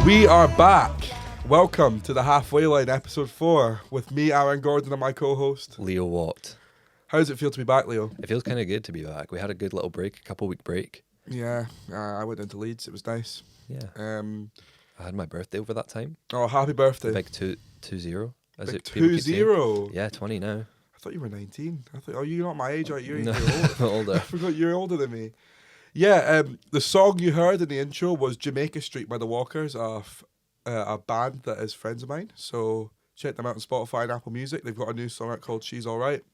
We are back. Welcome to the Halfway Line, episode 4, with me, Aaron Gordon, and my co-host Leo Watt. How does it feel to be back, Leo? It feels kind of good to be back. We had a good little break, a couple-week break. Yeah, I went into Leeds. It was nice. Yeah. I had my birthday over that time. Oh, happy birthday! Big 2-0. As Big it people keep saying. 2-0. Yeah, 20 now. I thought you were 19. I thought, you're not my age, are you? No, You're older. I older. forgot you're older than me. Yeah, the song you heard in the intro was Jamaica Street by the Walkers, a band that is friends of mine. So check them out on Spotify and Apple Music. They've got a new song out called She's Alright.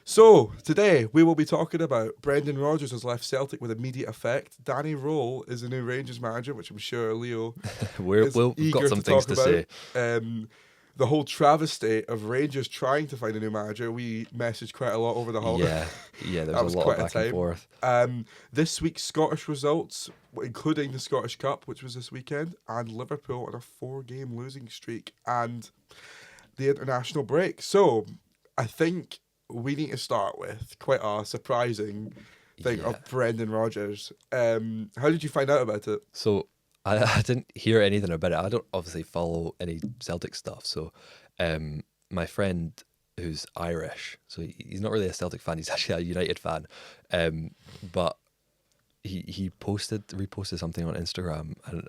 So today we will be talking about Brendan Rodgers has left Celtic with immediate effect. Danny Rowe is the new Rangers manager, which I'm sure Leo We've got some things to say. The whole travesty of Rangers trying to find a new manager. We messaged quite a lot over the holiday. Yeah, That there's was a lot quite of a back and time. forth. This week's Scottish results, including the Scottish Cup, which was this weekend, and Liverpool on a 4-game losing streak, and the international break. So I think we need to start with quite a surprising thing of Brendan Rodgers. How did you find out about it? So I didn't hear anything about it. I don't obviously follow any Celtic stuff. So my friend who's Irish, so he's not really a Celtic fan, he's actually a United fan, but he reposted something on Instagram, and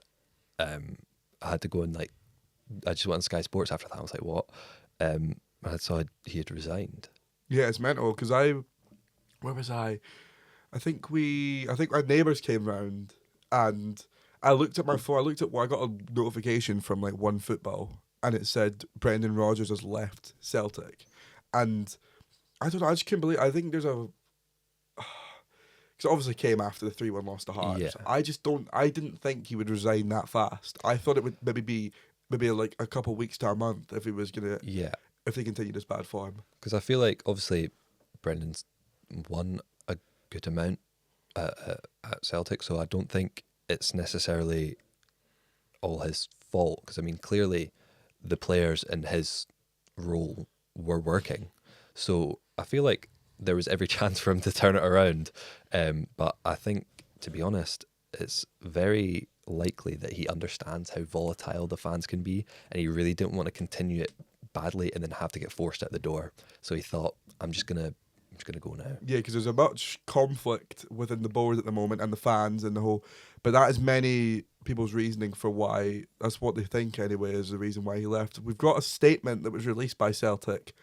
I had to go and I just went on Sky Sports after that. I was like, what? I saw he had resigned. Yeah, it's mental, because where was I? I think our neighbours came round, and I looked at my phone. I got a notification from One Football, and it said Brendan Rodgers has left Celtic, and I don't know. I just couldn't believe. I think there's a because it obviously came after the 3-1 loss to Hearts. Yeah. I didn't think he would resign that fast. I thought it would maybe a couple of weeks to a month if he was gonna. Yeah. If they continued his bad form. Because I feel like obviously Brendan's won a good amount at Celtic, so I don't think it's necessarily all his fault. Because I mean, clearly the players in his role were working, so I feel like there was every chance for him to turn it around. But I think, to be honest, it's very likely that he understands how volatile the fans can be, and he really didn't want to continue it badly and then have to get forced out the door. So he thought, I'm just gonna go now. Yeah, because there's a much conflict within the board at the moment and the fans and the whole. But that is many people's reasoning for why. That's what they think anyway is the reason why he left. We've got a statement that was released by Celtic,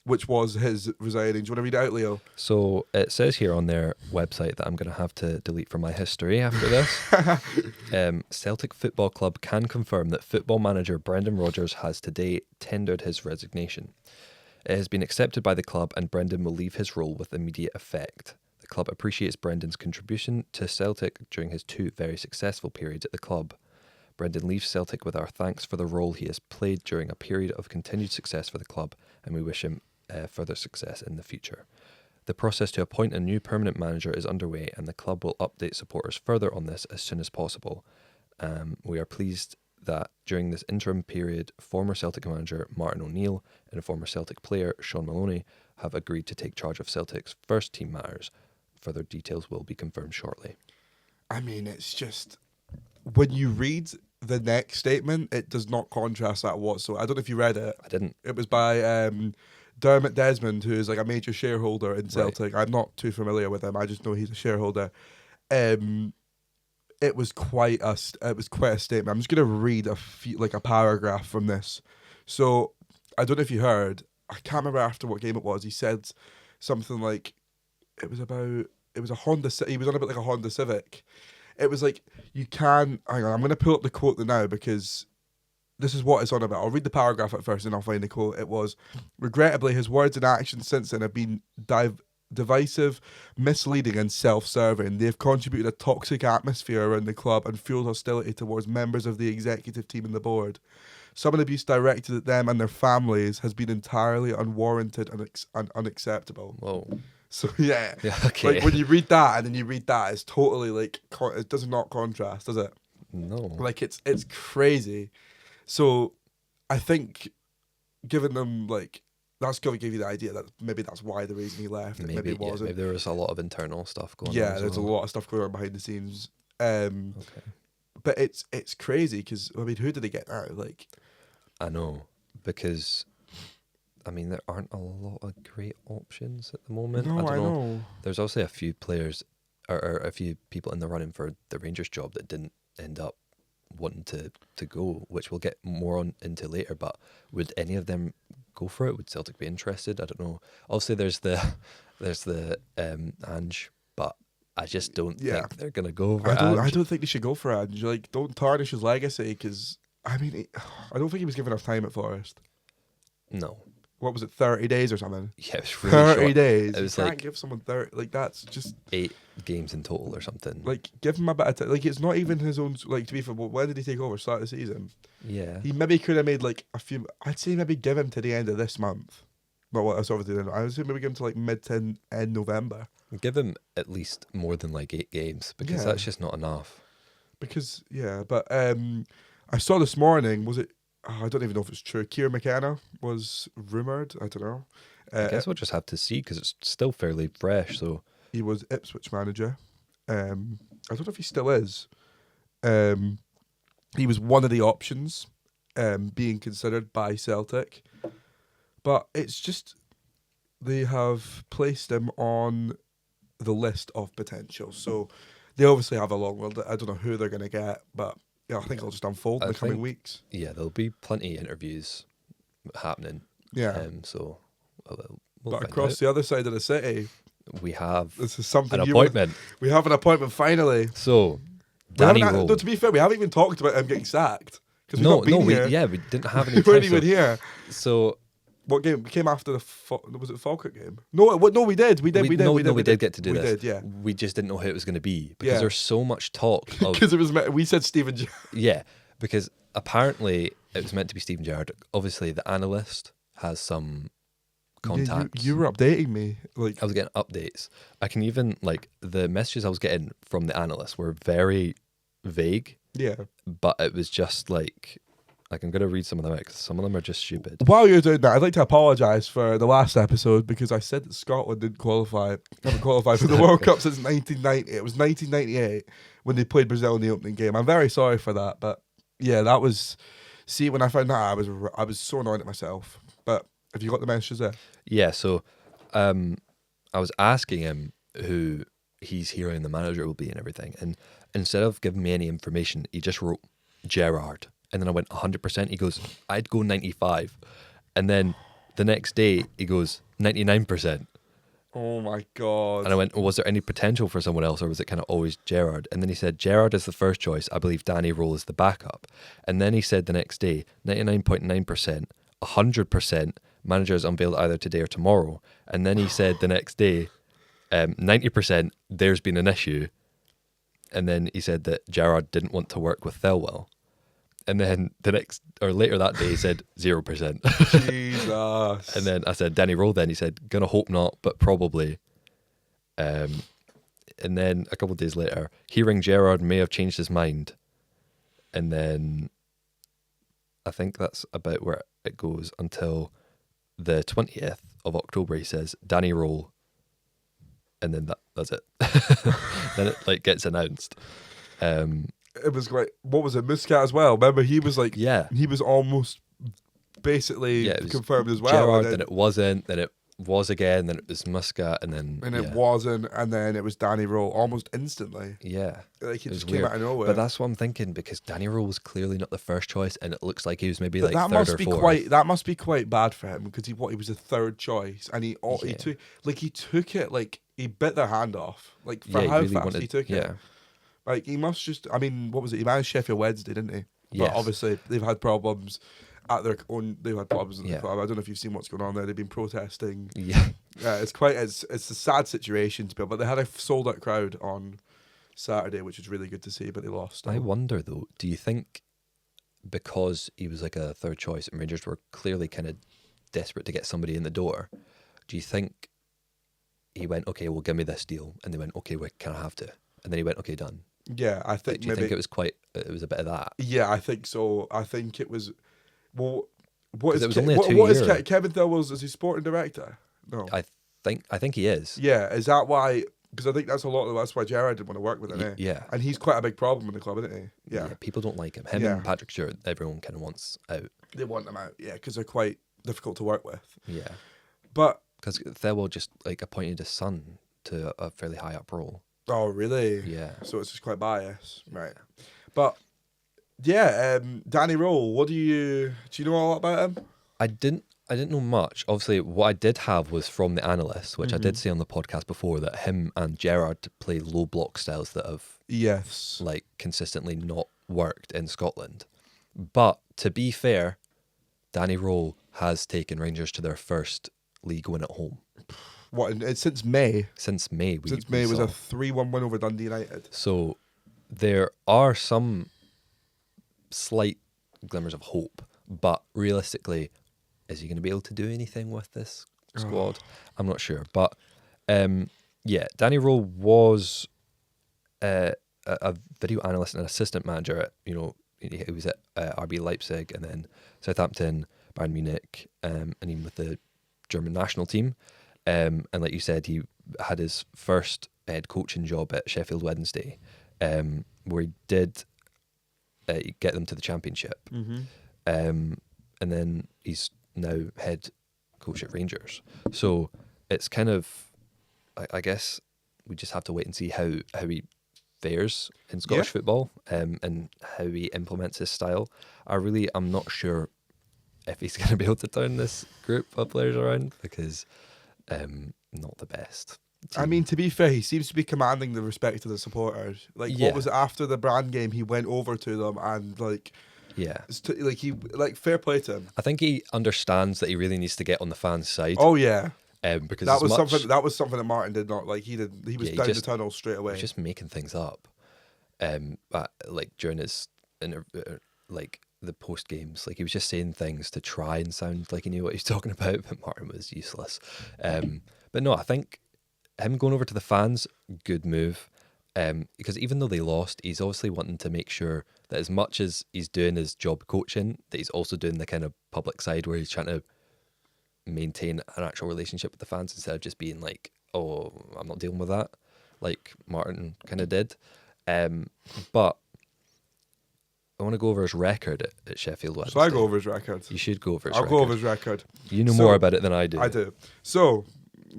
which was his resigning. Do you want to read it out, Leo? So it says here on their website that I'm going to have to delete from my history after this. Celtic Football Club can confirm that football manager Brendan Rodgers has today tendered his resignation. It has been accepted by the club, and Brendan will leave his role with immediate effect. The club appreciates Brendan's contribution to Celtic during his 2 very successful periods at the club. Brendan leaves Celtic with our thanks for the role he has played during a period of continued success for the club, and we wish him further success in the future. The process to appoint a new permanent manager is underway, and the club will update supporters further on this as soon as possible. We are pleased that during this interim period, former Celtic manager Martin O'Neill and former Celtic player Sean Maloney have agreed to take charge of Celtic's first team matters. Further details will be confirmed shortly. I mean, it's just when you read the next statement, it does not contrast that whatsoever. I don't know if you read it. I didn't. It was by Dermot Desmond, who is a major shareholder in Celtic. Right. I'm not too familiar with him. I just know he's a shareholder. It was quite a statement. I'm just gonna read a paragraph from this. So I don't know if you heard. I can't remember after what game it was. He said something like it was a Honda. He was on about a Honda Civic. It was like you can. Hang on, I'm gonna pull up the quote now because this is what it's on about. I'll read the paragraph at first and I'll find the quote. It was, regrettably, his words and actions since then have been divisive, misleading and self-serving. They have contributed a toxic atmosphere around the club and fueled hostility towards members of the executive team and the board. Some of the abuse directed at them and their families has been entirely unwarranted and unacceptable. Whoa. So yeah, okay. When you read that and then you read that, it's totally it does not contrast, does it? No. It's crazy. So I think giving them that's going to give you the idea that maybe that's why the reason he left. Maybe it wasn't. Maybe there was a lot of internal stuff going on. Yeah, there's a lot of stuff going on behind the scenes. Okay. But it's crazy because I mean, who did they get now? Like, I know, because I mean there aren't a lot of great options at the moment. no, I I don't know. know. There's also a few players or a few people in the running for the Rangers job that didn't end up wanting to go, which we'll get more on into later. But would any of them go for it? Would Celtic be interested? I don't know. Obviously, there's the Ange, but I just don't Yeah. think they're gonna go for I Ange. don't think they should go for Ange. Like, don't tarnish his legacy because I mean, I don't think he was given enough time at Forest. No. What was it, 30 days or something? Yeah, it was really 30 short. days. It was you can't like give someone 30. Like, that's just 8 games in total or something. like give him a bit of time. Like, it's not even his own. Like, to be fair, when did he take over? Start of the season. Yeah. He maybe could have made like a few. I'd say maybe give him to the end of this month. But what that's obviously I would say maybe give him to like mid to end November. Give him at least more than like 8 games because Yeah. that's just not enough. Because but I saw this morning. Was it? I don't even know if it's true. Kieran McKenna was rumored. I don't know. I guess we'll just have to see because it's still fairly fresh. So He was Ipswich manager. I don't know if he still is. He was one of the options being considered by Celtic. But it's just they have placed him on the list of potential. So they obviously have a long road. I don't know who they're going to get, but yeah, I think it'll just unfold in I the coming think- weeks. yeah, there'll be plenty of interviews happening. Yeah. So we'll But find across out. the other side of the city, We have this is something an you appointment. we have an appointment finally. So We Danny haven't- Role. no, to be fair, we haven't even talked about him getting sacked because we've No, not been we here. we didn't have any We weren't time. even here. So What game? We came after the was it Falkirk game? No, no, we did. We did. We did. we did get to do we this. did, yeah. We just didn't know who it was going to be because Yeah. there's so much talk of Because it was we said Stephen. yeah, because apparently it was meant to be Stephen Gerrard. Obviously, the analyst has some contacts. You were updating me. Like, I was getting updates. I can even like the messages I was getting from the analyst were very vague, yeah. but it was just like I'm gonna read some of them out because some of them are just stupid. While you're doing that, I'd like to apologise for the last episode because I said that Scotland didn't qualify, haven't qualified for the World Cup since 1990. It was 1998 when they played Brazil in the opening game. I'm very sorry for that, but yeah, that was. See, when I found that, I was so annoyed at myself. But have you got the messages there? Yeah, so I was asking him who he's hearing the manager will be and everything, and instead of giving me any information, he just wrote Gerrard, and then I went 100%. He goes, I'd go 95, and then the next day he goes 99%, Oh my god! and I went, was there any potential for someone else, or was it kind of always Gerrard? And then he said Gerrard is the first choice. I believe Danny Role is the backup, and then he said the next day 99.9%, 100%. Managers unveiled either today or tomorrow, and then he said the next day 90% there's been an issue, and then he said that Gerrard didn't want to work with Thelwell, and then the next or later that day he said 0%. Jesus. And then I said Danny Role. Then he said gonna hope not, but probably. And then a couple of days later, hearing Gerrard may have changed his mind, and then I think that's about where it goes until the 20th of October. He says Danny Role, and then that's it. Then it like gets announced. It was like, what was it, Muscat as well? Remember, he was like, Yeah, he was almost basically Yeah, it was confirmed as well. Gerrard. and Then it wasn't. Then it was again. Then it was Muscat, and then and yeah. it wasn't, and then it was Danny Role almost instantly. Yeah. Like, it It was just came weird. out of nowhere. But that's what I'm thinking because Danny Role was clearly not the first choice, and it looks like he was maybe But like that third must or be fourth. that must be quite bad for him because he was the third choice, and he Yeah. took it like he bit their hand off, like for Yeah, how really fast wanted. he took it. Yeah, Like, he must just, I mean, what was it? He managed Sheffield Wednesday, didn't he? Yes. But obviously, they've had problems at their own, they've had problems in Yeah. the club. I don't know if you've seen what's going on there. They've been protesting. yeah. It's a sad situation to be, but they had a sold out crowd on Saturday, which was really good to see, but they lost. I wonder though. Do you think because he was like a third choice and Rangers were clearly kind of desperate to get somebody in the door? Do you think he went, okay, well, give me this deal, and they went, okay, we kind of have to, and then he went, okay, done. Yeah, I Like, think do you maybe. think it was a bit of that? Yeah, I think so. I think it was. Well, what 'Cause is it was only a what is 2-year. Kevin Thelwell's? Is he sporting director? No. I think he is. Yeah, is that why Because I think that's that's why Gerrard didn't want to work with him, eh? Yeah. And he's quite a big problem in the club, isn't he? Yeah. People don't like him. Him Yeah. and Patrick Stewart, everyone kind of wants out. They want him out, yeah, because they're quite difficult to work with. Yeah. But, Because Thelwell just like appointed his son to a fairly high up role. oh, really? Yeah. So it's just quite biased. Right. But, yeah, Danny Rowe, do you know a lot about him? I didn't know much. Obviously, what I did have was from the analyst, which I did say on the podcast before, that him and Gerrard play low block styles that have Yes. like consistently not worked in Scotland. But to be fair, Danny Rowe has taken Rangers to their first league win at home It's since May. since May. Since May was saw. a 3-1 win over Dundee United. So there are some slight glimmers of hope, but realistically, is he going to be able to do anything with this squad? I'm not sure. But yeah, Danny Rowe was a video analyst and assistant manager at, he was at RB Leipzig and then Southampton, Bayern Munich, and even with the German national team. And like you said, he had his first head coaching job at Sheffield Wednesday, where he did get them to the championship. Mm-hmm. And then he's now head coach at Rangers. So it's kind of, I guess, we just have to wait and see how fares in Scottish football, and how he implements his style. I'm not sure if he's going to be able to turn this group of players around, because not the best team. I mean, to be fair, he seems to be commanding the respect of the supporters. Like, Yeah. what was it, after the Brand game? He went over to them and Yeah, fair play to him. I think he understands that he really needs to get on the fans' side. Oh yeah, Because that was something that Martin did not like. He was he down just- the tunnel straight away. He's just making things up. Like during his like the post games, like he was just saying things to try and sound like he knew what he was talking about, but Martin was useless. But no, I think him going over to the fans, good move. Because even though they lost, he's obviously wanting to make sure that as much as he's doing his job coaching, that he's also doing the kind of public side where he's trying to maintain an actual relationship with the fans instead of just being like, oh, I'm not dealing with that, like Martin kind of did. But I want to go over his record at Sheffield Wednesday. So I go over his record. You should go over his I'll record. go over his record. You know So- more about it than I do. I do. So,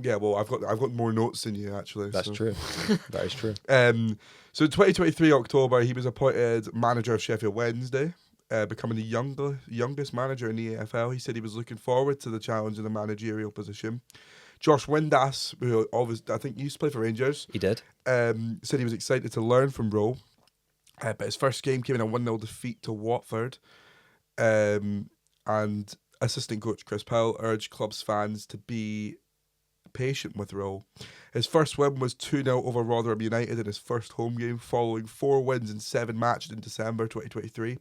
yeah, well, I've got more notes than you actually. That's so. true. That is true. So in 2023 October, he was appointed manager of Sheffield Wednesday, becoming the youngest manager in the AFL. He said he was looking forward to the challenge in the managerial position. Josh Windass, who I think used to play for Rangers, He did. said he was excited to learn from Rowe. But his first game came in a 1-0 defeat to Watford. And assistant coach Chris Powell urged club's fans to be patient with Rowe. His first win was 2-0 over Rotherham United in his first home game, following 4 wins in 7 matches in December 2023.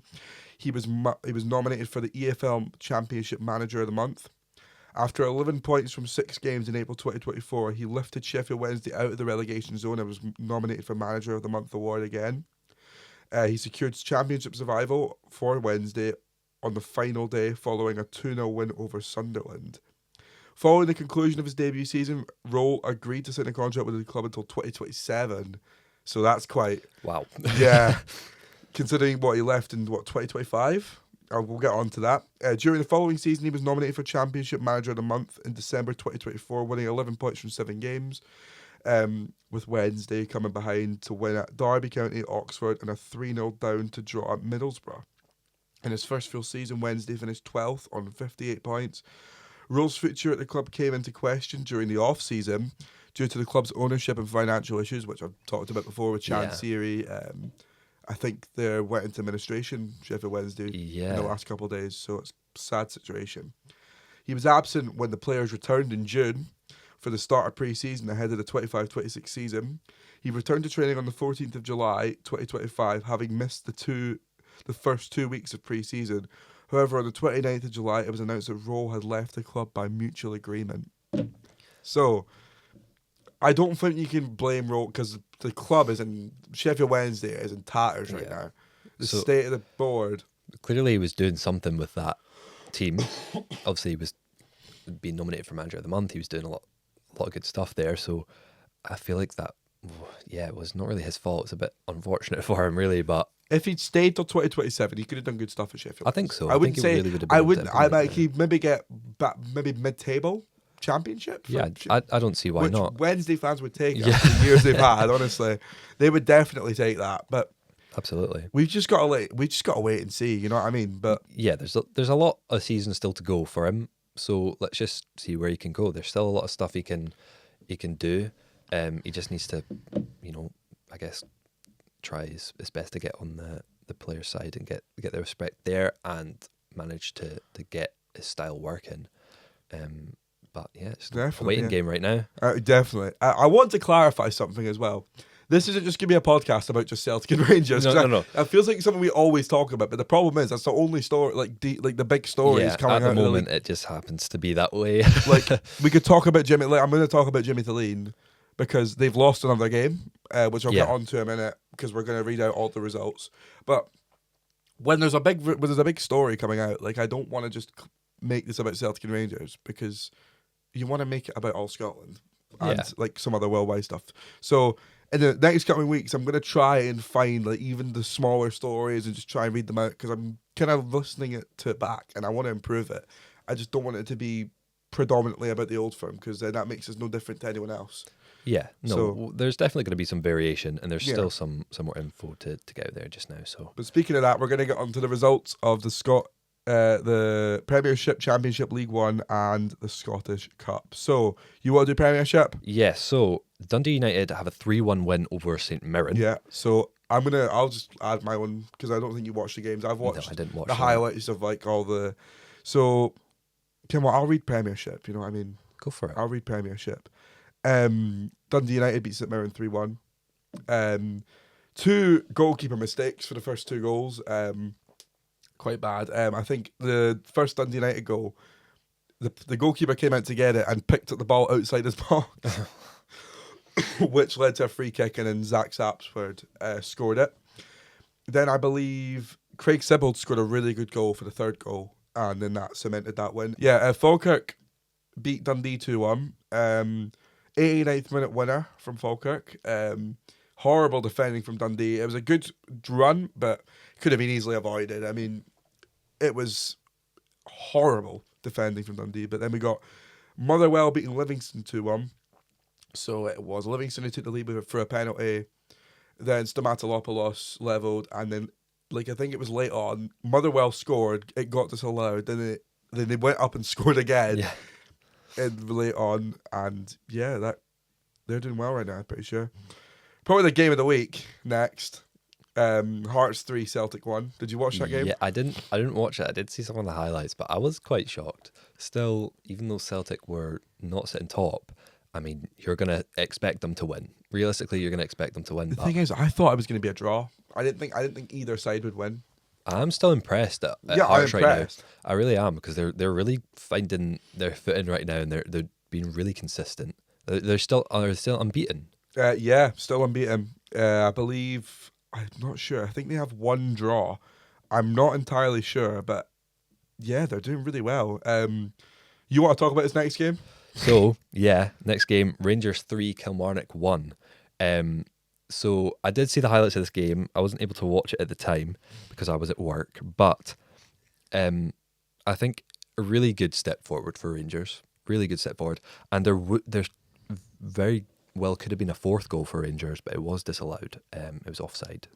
He was nominated for the EFL Championship Manager of the Month. After 11 points from 6 games in April 2024, he lifted Sheffield Wednesday out of the relegation zone and was nominated for Manager of the Month award again. He secured championship survival for Wednesday on the final day, following a 2-0 win over Sunderland. Following the conclusion of his debut season, Rowe agreed to sign a contract with the club until 2027. So that's quite, Wow. yeah, considering what he left in, 2025? We'll get on to that. During the following season, he was nominated for Championship Manager of the Month in December 2024, winning 11 points from 7 games, with Wednesday coming behind to win at Derby County, Oxford, and a 3-0 down to draw at Middlesbrough. In his first full season, Wednesday finished 12th on 58 points. Rowe's future at the club came into question during the off-season due to the club's ownership and financial issues, which I've talked about before with Chansiri. I think they went into administration, Sheffield Wednesday, in the last couple of days, so it's a sad situation. He was absent when the players returned in June for the start of pre-season ahead of the 25-26 season. He returned to training on the 14th of July 2025, having missed the first 2 weeks of pre-season. However, on the 29th of July, it was announced that Rowe had left the club by mutual agreement. So, I don't think you can blame Rowe, because the club Sheffield Wednesday is in tatters right now. The state of the board. Clearly, he was doing something with that team. Obviously, he was being nominated for Manager of the Month. He was doing a lot of good stuff there. So, I feel like that Yeah, it was not really his fault. It's a bit unfortunate for him, really, but If he'd stayed till 2027, he could have done good stuff at Sheffield. I think so. I wouldn't think say. it really would have I been able to wouldn't. I implement might. it. He'd maybe get back, maybe mid-table championship. Yeah, I don't see why which not. Wednesday fans would take Yeah. after the years they've had. Honestly, they would definitely take that. But Absolutely. we just got to wait and see. You know what I mean? But Yeah, there's a lot of season still to go for him. So let's just see where he can go. There's still a lot of stuff he can do. He just needs to, I guess, try his best to get on the player's side and get the respect there and manage to get his style working. But yeah, it's Definitely, a waiting yeah. game right now. definitely, I want to clarify something as well. This isn't just going to be a podcast about just Celtic and Rangers. No. It feels like something we always talk about, but the problem is that's the only story, like the big stories Yeah, coming at the out of moment the league. it just happens to be that way. Like we could talk about Jimmy. Like I'm going to talk about Jimmy Thelene because they've lost another game, which I'll get onto in a minute because we're going to read out all the results. But when there's a big story coming out, like I don't want to just make this about Celtic and Rangers because you want to make it about all Scotland and like some other worldwide stuff. So in the next coming weeks, I'm going to try and find like even the smaller stories and just try and read them out because I'm kind of listening to it back and I want to improve it. I just don't want it to be predominantly about the old firm because then that makes us no different to anyone else. Yeah, no, So- there's definitely going to be some variation, and there's Yeah. still some more info to get out there just now. So But speaking of that, we're going to get on to the results of the Premiership, Championship, League One, and the Scottish Cup. So you want to do Premiership? yeah, so Dundee United have a 3-1 win over St Mirren. Yeah. So I'll just add my one because I don't think you watched the games. I've No, watched I didn't watch the that. highlights of like all the. So, come on, I'll read Premiership. You know what I mean? Go for it. I'll read Premiership. Dundee United beat St Mirren 3-1. 2 goalkeeper mistakes for the first 2 goals. Quite bad. I think the first Dundee United goal, the goalkeeper came out to get it and picked up the ball outside his box, which led to a free kick, and then Zach Sapsford scored it. Then I believe Craig Sibbald scored a really good goal for the third goal, and then that cemented that win. Yeah, Falkirk beat Dundee 2-1. 89th minute winner from Falkirk. Horrible defending from Dundee. It was a good run, but could have been easily avoided. I mean, it was horrible defending from Dundee. But then we got Motherwell beating Livingston 2-1. So it was Livingston who took the lead for a penalty. Then Stomatolopoulos levelled, and then, like I think it was late on, Motherwell scored. It got disallowed. Then they went up and scored again. Yeah. And late on, and yeah, they're doing well right now. I'm pretty sure. Probably the game of the week next. Hearts 3, Celtic 1. Did you watch that game? Yeah, I didn't watch it. I did see some of the highlights, but I was quite shocked. Still, even though Celtic were not sitting top, I mean, you're gonna expect them to win. Realistically, you're gonna expect them to win. The But thing is, I thought it was going to be a draw. I didn't think either side would win. I'm still impressed at Yeah, I'm Hearts right now. impressed. I really am, because they're really finding their footing right now, and they're being really consistent. They're still unbeaten. Yeah, still unbeaten. I believe. I'm not sure. I think they have 1 draw. I'm not entirely sure, but yeah, they're doing really well. You want to talk about this next game? So yeah, next game, Rangers 3, Kilmarnock 1. So I did see the highlights of this game. I wasn't able to watch it at the time because I was at work, but I think a really good step forward for Rangers. Really good step forward, and there's very well could have been a 4th goal for Rangers, but it was disallowed. It was offside.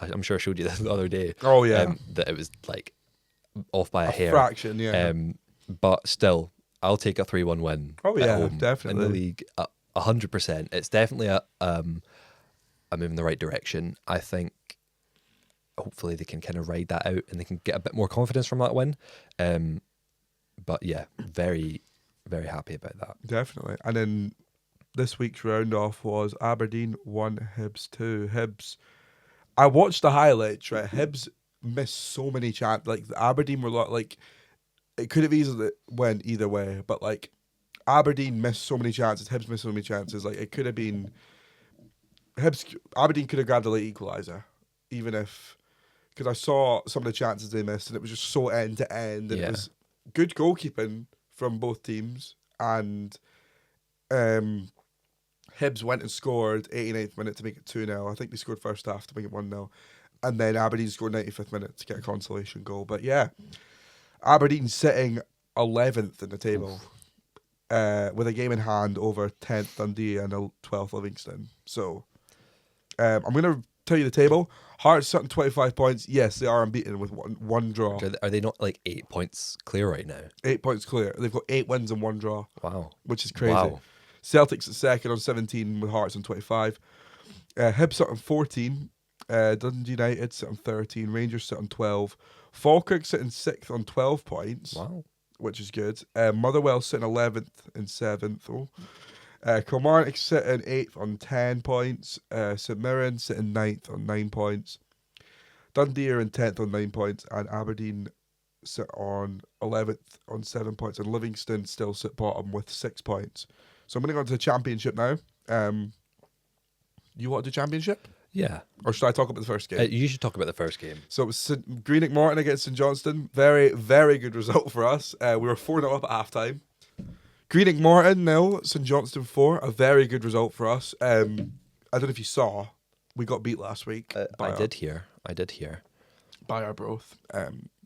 I'm sure I showed you this the other day. Oh yeah, That it was like off by a hair. fraction. Yeah. But still, I'll take a 3-1 win. Oh, at yeah, home definitely. in the league. 100%. It's definitely a move in the right direction. I think hopefully they can kind of ride that out and they can get a bit more confidence from that win. But yeah, very, very happy about that. Definitely. And then this week's round off was Aberdeen 1, Hibs 2. Hibs, I watched the highlights, right? Hibs missed so many chances. Like, the Aberdeen were like, it could have easily went either way, but like, Aberdeen missed so many chances. Hibs missed so many chances. Like, it could have been, Aberdeen could have grabbed the late equaliser, even if, because I saw some of the chances they missed, and it was just so end to end, and Yeah. it was good goalkeeping from both teams, and Hibs went and scored 89th minute to make it 2-0. I think they scored first half to make it 1-0. And then Aberdeen scored 95th minute to get a consolation goal. But yeah, Aberdeen sitting 11th in the table with a game in hand over 10th Dundee and 12th Livingston. So I'm going to tell you the table. Hearts sitting 25 points. Yes, they are unbeaten with one draw. Are they not like 8 points clear right now? 8 points clear. They've got 8 wins and 1 draw. Wow. Which is crazy. Wow. Celtics at second on 17 with Hearts on 25. Hibs sit on 14. Dundee United sit on 13. Rangers sit on 12. Falkirk sitting 6th on 12 points. Wow. Which is good. Motherwell sitting 11th and 7th. Kilmarnock sitting 8th on 10 points. St Mirren sitting 9th on 9 points. Dundee are in 10th on 9 points. And Aberdeen sit on 11th on 7 points. And Livingston still sit bottom with 6 points. So I'm going to go into the Championship now. You want to do Championship? Yeah. Or should I talk about the first game? You should talk about the first game. So it was Greenock Morton against St Johnstone. Very, very good result for us. We were 4-0 up at half-time. Greenock Morton 0, St Johnstone 4. A very good result for us. I don't know if you saw, we got beat last week. I did hear. By Arbroath.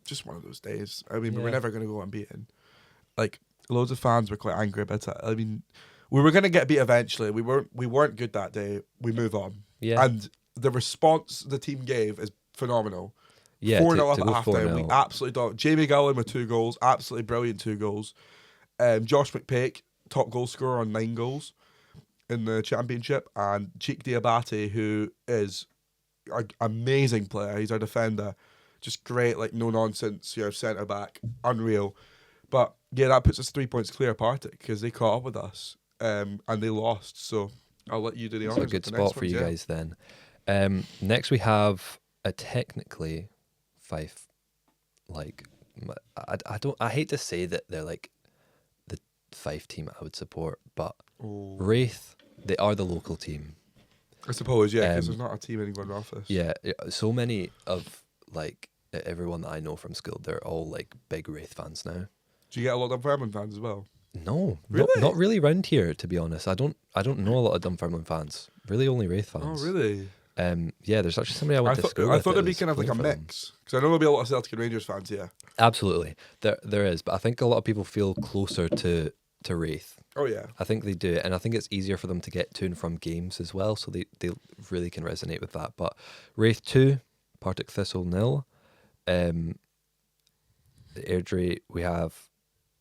Just one of those days. I mean, we were Yeah. never going to go unbeaten. Like, loads of fans were quite angry about it. I mean, we were going to get beat eventually. We weren't good that day. We move on. Yeah. And the response the team gave is phenomenal. Yeah. 4-0 up to at go half time. We 4-0. absolutely don't. Jamie Gullen with 2 goals. Absolutely brilliant 2 goals. Josh McPake, top goal scorer on 9 goals in the Championship. And Cheek Diabate, who is an amazing player. He's our defender. Just great, like no nonsense, centre back. Unreal. But yeah, that puts us 3 points clear of Partick because they caught up with us and they lost. So I'll let you do the It's honours. a good with the spot next for ones, you yeah. guys then. Next we have a technically Fife, like I hate to say that they're like the Fife team I would support, but Oh. Wraith, they are the local team. I suppose, yeah, because Um, there's not a team anywhere in office. Yeah, so many of like everyone that I know from school, they're all like big Wraith fans now. Do you get a lot of Dunfermline fans as well? No, Really? not really round here, to be honest. I don't know a lot of Dunfermline fans. Really, only Wraith fans. Oh, really? Yeah, there's actually somebody I went to school with. I thought that it'd be was kind of like a playing for them. mix. Because I know there'll be a lot of Celtic and Rangers fans, yeah. Absolutely, there is, but I think a lot of people feel closer to Wraith. Oh, yeah. I think they do, and I think it's easier for them to get to and from games as well, so they really can resonate with that. But Wraith 2, Partick Thistle 0. Airdrie, we have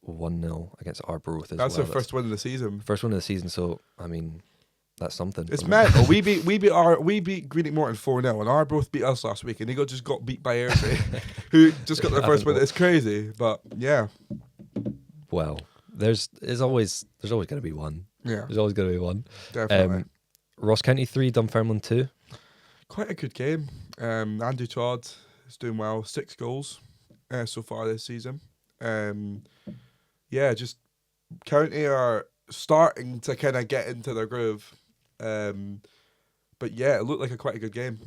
1-0 against Arbroath as That's well. their first win of the season. First one of the season, so I mean, that's something. It's from it. mental. we beat Greenock Morton 4-0 and Arbroath beat us last week and they just got beat by Airdrie, who just got their first win. It's crazy, but yeah. Well, there's always going to be one. Yeah, There's always going to be one. definitely. Ross County 3, Dunfermline 2. Quite a good game. Andrew Todd is doing well. 6 goals so far this season. Yeah, just County are starting to kind of get into their groove. But yeah, it looked like quite a good game.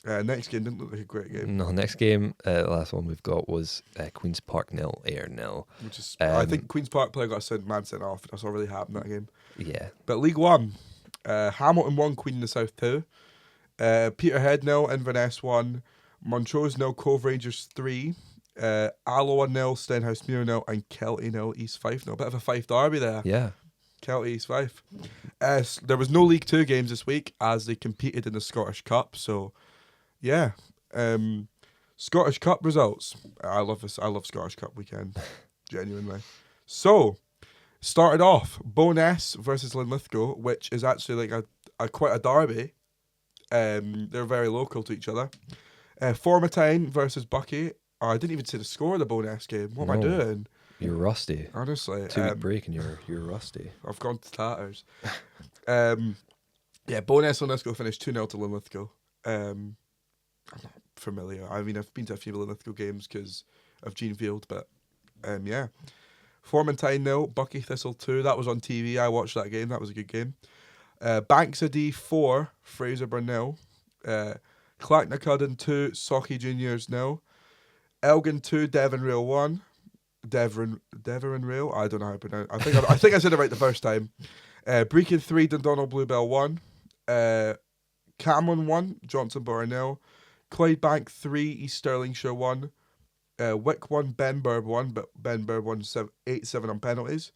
Next game didn't look like a great game, No, next game, the last one we've got was Queen's Park 0, Ayr 0. which is I think Queen's Park player got sent off. That's not really happened that game. Yeah. But League One, Hamilton 1, Queen in the South 2. Peterhead 0, Inverness 1. Montrose 0, Cove Rangers 3. Alloa 0, Stenhousemuir 0, and Kelty 0, East Fife 0. Bit of a Fife derby there. Yeah. Kelty, East Fife. There was no League 2 games this week as they competed in the Scottish Cup. So, yeah. Scottish Cup results. I love this. I love Scottish Cup weekend. Genuinely. So, started off Bo'ness versus Linlithgow, which is actually like a quite a derby. They're very local to each other. Formatine versus Bucky. Oh, I didn't even see the score of the Bo'ness game. What am I No. doing? You're rusty. Honestly. 2-week break and you're rusty. I've gone to tatters. Yeah, Bo'ness Linlithgow finished 2-0 to Linlithgow. I'm not familiar. I mean, I've been to a few Linlithgow games because of Gene Field, but yeah. Formentine 0, Bucky Thistle 2. That was on TV. I watched that game. That was a good game. Bankside 4, Fraserburn 0. Clacknacudden 2, Socky Juniors 0. Elgin 2, Devonrail 1. Devon Rail. I don't know how to pronounce. I think I said it right the first time. Brecon 3, Dundonald Bluebell 1. Cameron 1, Johnson Borough 0. Clydebank 3, East Stirlingshire 1. Wick 1, Benburb 1, but Benburb won 8-7 on penalties.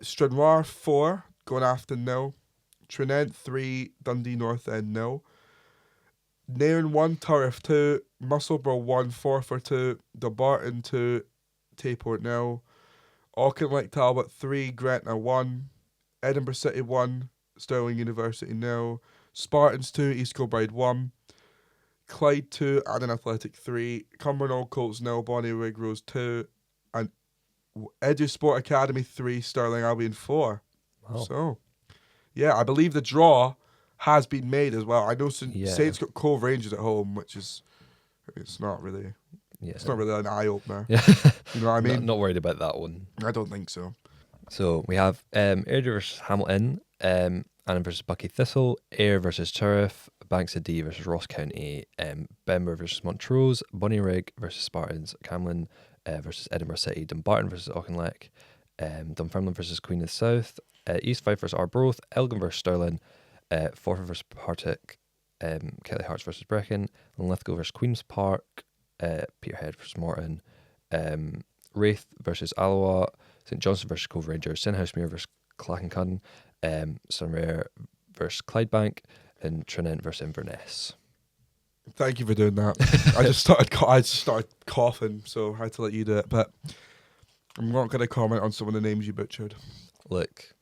Stranraer 4, Glenafton 0. Trinent 3, Dundee North End 0. Nairn 1, Turriff 2. Musselburgh 1, Forfar 2. Dumbarton 2, Tayport 0. Auchinleck Talbot 3, Gretna 1. Edinburgh City 1, Stirling University 0. Spartans 2, East Kilbride 1. Clyde 2, Aden Athletic 3. Cumbernauld Old Colts 0, Bonnie Rig Rose 2. And Edu Sport Academy 3, Stirling Albion 4. Wow. So, yeah, I believe the draw has been made as well. I know Saints got Cove Rangers at home, which is, it's not really an eye-opener. Yeah. You know what I mean? Not worried about that one. I don't think so. So we have Airdrie versus Hamilton, Annan versus Bucky Thistle, Ayr versus Turriff, Banks of Dee versus Ross County, Benburb versus Montrose, Bonnyrigg versus Spartans, Camlin versus Edinburgh City, Dumbarton versus Auchinleck, Dunfermline versus Queen of the South, East Fife versus Arbroath, Elgin versus Stirling, Forfar versus Partick, Kelly Hearts versus Brecon, Linlithgow versus Queen's Park, Peterhead versus Morton, Wraith versus Alloa, St Johnstone versus Cove Rangers, Sinhousemuir versus Clackencudden, Sunrare versus Clydebank, and Trinent versus Inverness. Thank you for doing that. I just started coughing, so I had to let you do it. But I'm not going to comment on some of the names you butchered. Look,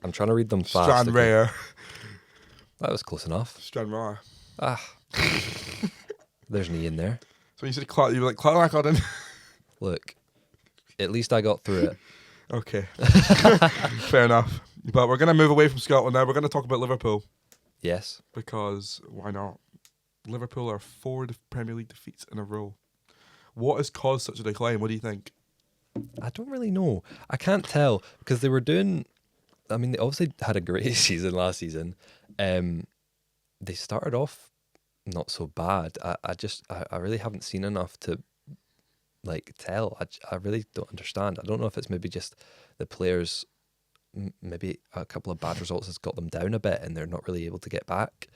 I'm trying to read them fast. Stranraer. That was close enough. Stranraer. There's an E in there. So you said you were like Clackencudden. Look, at least I got through it. Okay. Fair enough. But we're going to move away from Scotland now. We're going to talk about Liverpool. Yes. Because why not? Liverpool are 4 Premier League defeats in a row. What has caused such a decline? What do you think? I don't really know. I can't tell because they were doing. I mean, they obviously had a great season last season. They started off not so bad. I really haven't seen enough to like tell. I really don't understand. I don't know if it's maybe just the players. Maybe a couple of bad results has got them down a bit, and they're not really able to get back.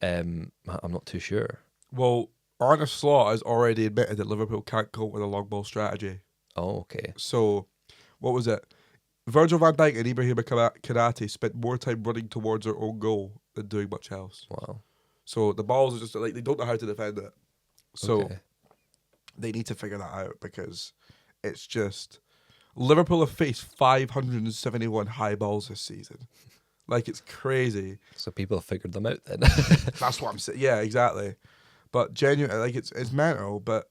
I'm not too sure. Well, Arne Slot has already admitted that Liverpool can't cope with a long ball strategy. Oh, okay. So, what was it? Virgil van Dijk and Ibrahima Konate spent more time running towards their own goal than doing much else. Wow. So the balls are just like they don't know how to defend it. So Okay. they need to figure that out because it's just Liverpool have faced 571 high balls this season. Like it's crazy. So people have figured them out then. That's what I'm saying. Yeah, exactly. But genuinely, like it's mental. But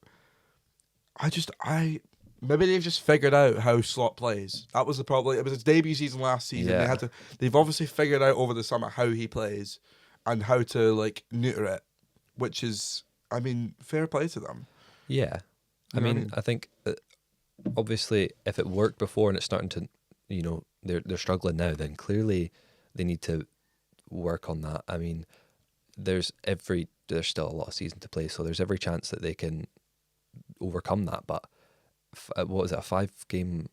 maybe they've just figured out how Slot plays. That was the problem. It was his debut season last season. Yeah. They've obviously figured out over the summer how he plays and how to like neuter it, which is, I mean, fair play to them. Yeah. You know what I I mean? think obviously if it worked before and it's starting to, they're struggling now, then clearly they need to work on that. I mean, there's still a lot of season to play, so there's every chance that they can overcome that. But what was it, a 5-game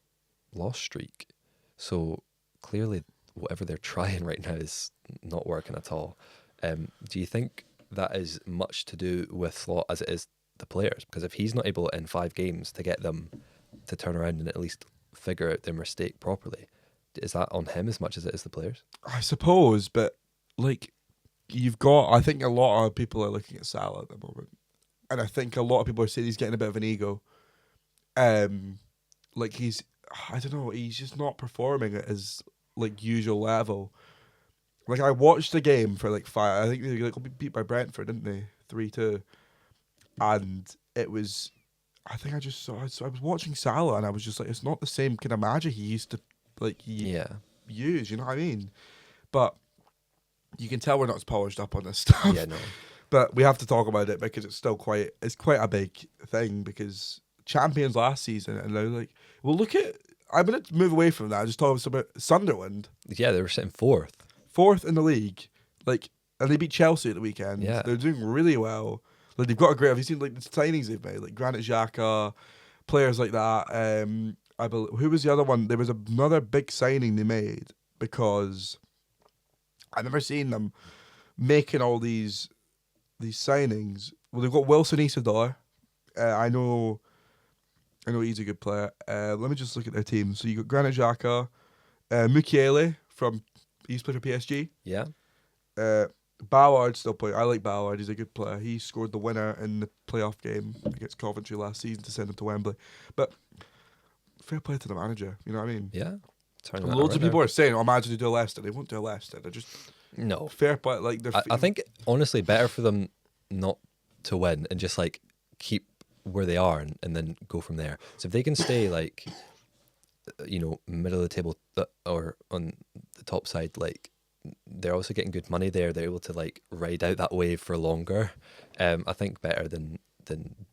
loss streak? So clearly whatever they're trying right now is not working at all. Do you think that is much to do with Slot as it is the players? Because if he's not able in 5 games to get them to turn around and at least figure out their mistake properly, is that on him as much as it is the players? I suppose, but like I think a lot of people are looking at Salah at the moment, and I think a lot of people are saying he's getting a bit of an ego. Like I don't know, he's just not performing at his like usual level. Like I watched the game for like 5. I think they got beat by Brentford, didn't they? 3-2, and it was. I think I was watching Salah and I was just like, it's not the same kind of magic he used to use. You know what I mean? But you can tell we're not as polished up on this stuff. Yeah, no. But we have to talk about it because it's still quite a big thing because champions last season and now like I'm gonna move away from that. Just talk about Sunderland. Yeah, they were sitting 4th In the league, like, and they beat Chelsea at the weekend. Yeah. They're doing really well. Like they've got a great. Have you seen like the signings they've made? Like Granit Xhaka, players like that. who was the other one? There was another big signing they made because I've never seen them making all these signings. Well, they've got Wilson Isidore. I know he's a good player. Let me just look at their team. So you got Granit Xhaka, Mukiele he's played for PSG. Yeah. Ballard still playing. I like Ballard. He's a good player. He scored the winner in the playoff game against Coventry last season to send him to Wembley. But fair play to the manager. You know what I mean? Yeah. Loads of people are saying, "Oh, imagine they do Leicester." They won't do Leicester. They're just no fair play. Like I think honestly better for them not to win and just like keep where they are and then go from there. So if they can stay like, middle of the table or on the top side, like they're also getting good money there. They're able to like ride out that wave for longer. I think better than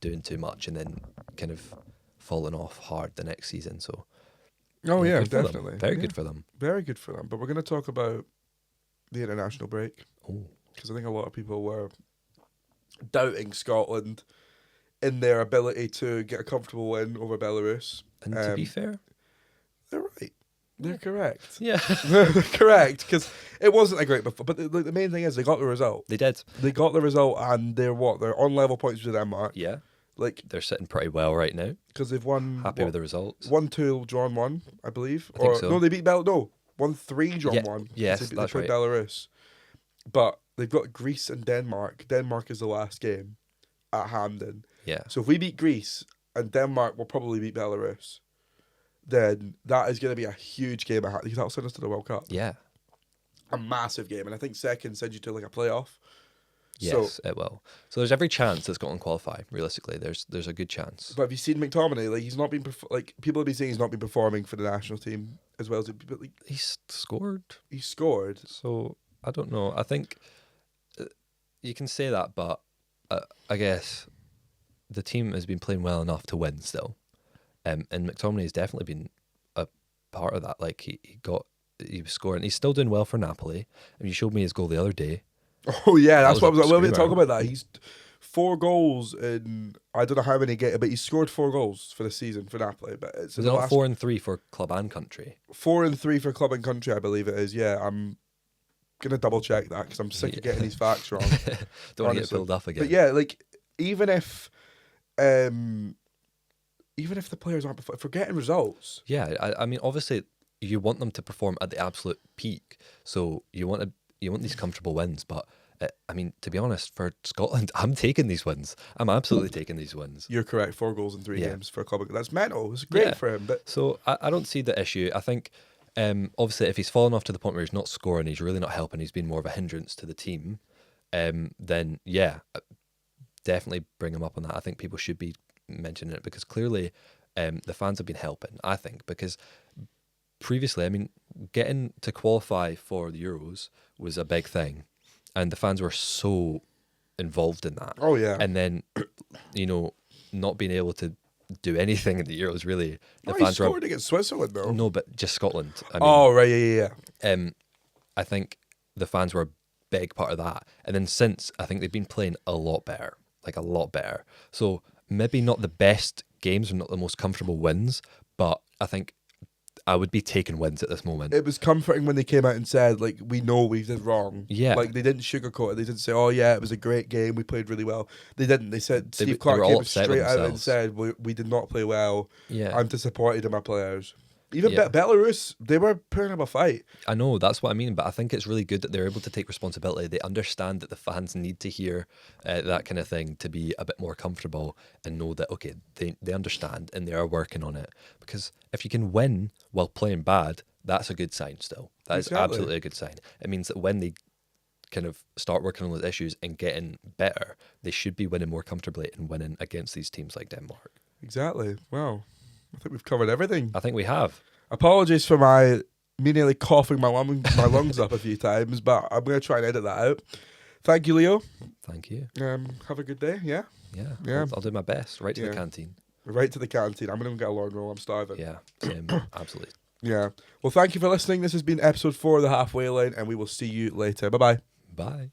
doing too much and then kind of falling off hard the next season. So yeah, good for them. definitely. Very good for them. Very good for them. But we're going to talk about the international break Oh, because I think a lot of people were doubting Scotland in their ability to get a comfortable win over Belarus. and to be fair, They're right. They're correct. yeah, They're correct because it wasn't a great before. But the main thing is they got the result. they did. They got the result, and they're on level points with Denmark. Yeah, Like they're sitting pretty well right now. because they've won. Happy with the results. 1-2, drawn 1, I believe. I think so. No, they beat 1-3, drawn 1. Yes, they that's played right. Belarus, but they've got Greece and Denmark. Denmark is the last game at Hampden. Yeah, So if we beat Greece and Denmark will probably beat Belarus, then that is going to be a huge game at Hampden because that'll send us to the World Cup. yeah, A massive game, and I think second sends you to like a playoff. yes, So, it will. So there's every chance that Scotland qualify. Realistically, there's a good chance. but have you seen McTominay? Like he's not been like people have been saying he's not been performing for the national team as well as but like He's scored, he scored. so I don't know. I think you can say that, but I guess the team has been playing well enough to win still. And McTominay has definitely been a part of that. Like he was scoring. He's still doing well for Napoli. And you showed me his goal the other day. Oh yeah, that's was what I was a like. We're going to talk screamer. about that. He's 4 goals in I don't know how many get, but he scored 4 goals for the season for Napoli. But it's Was in it the not last 4 and 3 for club and country? 4 and 3 for club and country, I believe it is. Yeah, I'm gonna double check that because I'm sick of getting these facts wrong. Don't want to get honestly. build up again. But yeah, like even if the players aren't if we're getting results. Yeah, I mean, obviously, you want them to perform at the absolute peak. So you want these comfortable wins. But I mean, to be honest, for Scotland, I'm taking these wins. I'm absolutely taking these wins. You're correct. 4 goals in 3 Yeah. games for a club. That's mental. It's great Yeah. for him. But So I don't see the issue. I think obviously if he's fallen off to the point where he's not scoring, he's really not helping. He's been more of a hindrance to the team. Then yeah, definitely bring him up on that. I think people should be mentioning it because clearly the fans have been helping. I think because previously, I mean, getting to qualify for the Euros was a big thing, and the fans were so involved in that. oh yeah, And then, not being able to do anything in the Euros really, the he fans were scored against Switzerland though. no, but just Scotland. I mean, Oh right, yeah. I think the fans were a big part of that. And then since, I think they've been playing a lot better, like a lot better. So maybe not the best games or not the most comfortable wins, but I think I would be taking wins at this moment. It was comforting when they came out and said, like, we know we did wrong. Yeah. Like, they didn't sugarcoat it. They didn't say, oh, yeah, it was a great game. We played really well. They didn't. They said, They Steve were Clark all came upset with straight out and themselves. said, we did not play well. Yeah. I'm disappointed in my players. Even Yeah. Belarus, they were putting up a fight. I know, that's what I mean, but I think it's really good that they're able to take responsibility. They understand that the fans need to hear that kind of thing to be a bit more comfortable and know that, okay, they understand and they are working on it. Because if you can win while playing bad, that's a good sign still. That is Exactly. absolutely a good sign. It means that when they kind of start working on those issues and getting better, they should be winning more comfortably and winning against these teams like Denmark. Exactly. Wow. I think we've covered everything. I think we have. Apologies for me nearly coughing my lungs up a few times, but I'm going to try and edit that out. Thank you, Leo. Thank you. Have a good day. Yeah. Yeah. Yeah. I'll do my best. Right to Yeah. the canteen. Right to the canteen. I'm going to get a lord roll. I'm starving. Yeah. Same. Absolutely. Yeah. Well, thank you for listening. This has been episode 4 of The Halfway Line, and we will see you later. Bye-bye. Bye.